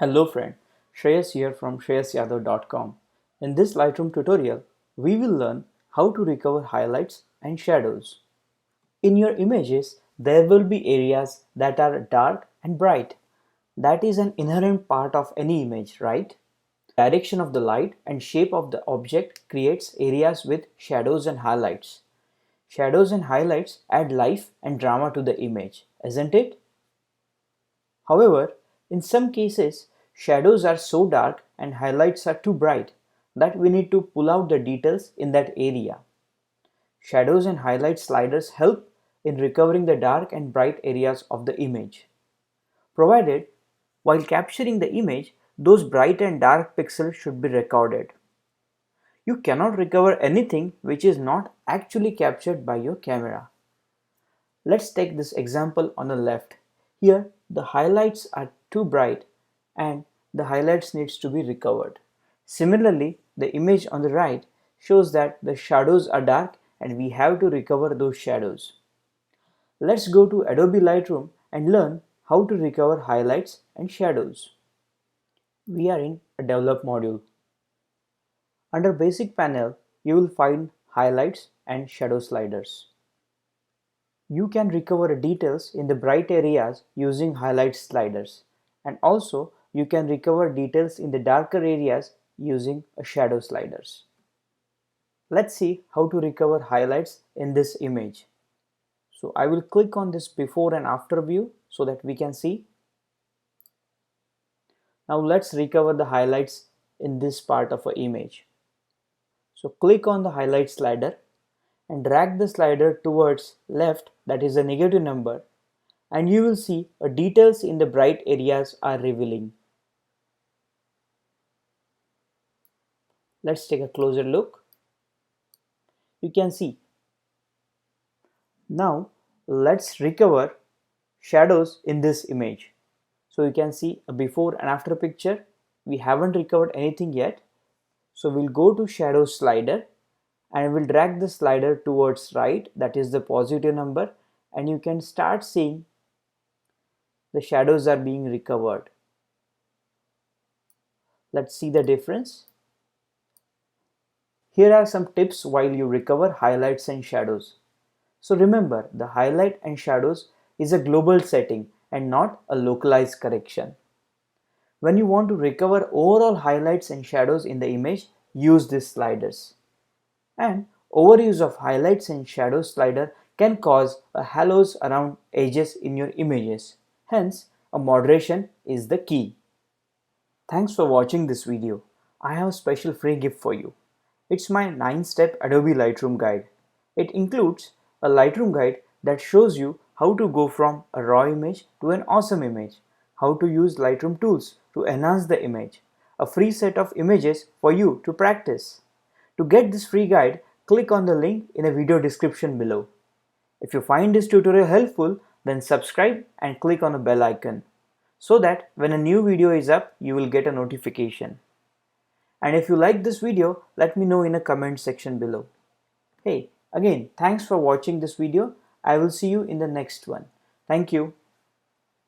Hello friend, Shreyas here from shreyasyadav.com. In this Lightroom tutorial, we will learn how to recover highlights and shadows. In your images, there will be areas that are dark and bright. That is an inherent part of any image, right? Direction of the light and shape of the object creates areas with shadows and highlights. Shadows and highlights add life and drama to the image, isn't it? However, in some cases, shadows are so dark and highlights are too bright that we need to pull out the details in that area. Shadows and highlight sliders help in recovering the dark and bright areas of the image, provided while capturing the image, those bright and dark pixels should be recorded. You cannot recover anything which is not actually captured by your camera. Let's take this example on the left. Here, the highlights are too bright and the highlights needs to be recovered. Similarly, the image on the right shows that the shadows are dark and we have to recover those shadows. Let's go to Adobe Lightroom and learn how to recover highlights and shadows. We are in a Develop module. Under Basic panel, you will find Highlights and Shadow sliders. You can recover details in the bright areas using highlight sliders, and also you can recover details in the darker areas using shadow sliders. Let's see how to recover highlights in this image. So I will click on this before and after view so that we can see. Now let's recover the highlights in this part of an image. So click on the highlight slider and drag the slider towards left, that is a negative number, and you will see details in the bright areas are revealing. Let's take a closer look. You can see. Now let's recover shadows in this image. So you can see a before and after picture. We haven't recovered anything yet. So we'll go to shadow slider and we'll drag the slider towards right, that is the positive number, and you can start seeing the shadows are being recovered. Let's see the difference. Here are some tips while you recover highlights and shadows. So remember, the highlight and shadows is a global setting and not a localized correction. When you want to recover overall highlights and shadows in the image, use these sliders. And overuse of highlights and shadow slider can cause halos around edges in your images. Hence, a moderation is the key. Thanks for watching this video. I have a special free gift for you. It's my 9-step Adobe Lightroom guide. It includes a Lightroom guide that shows you how to go from a raw image to an awesome image, how to use Lightroom tools to enhance the image, a free set of images for you to practice. To get this free guide, click on the link in the video description below. If you find this tutorial helpful, then subscribe and click on the bell icon so that when a new video is up, you will get a notification. And if you like this video, let me know in a comment section below. Hey, again, thanks for watching this video. I will see you in the next one. Thank you.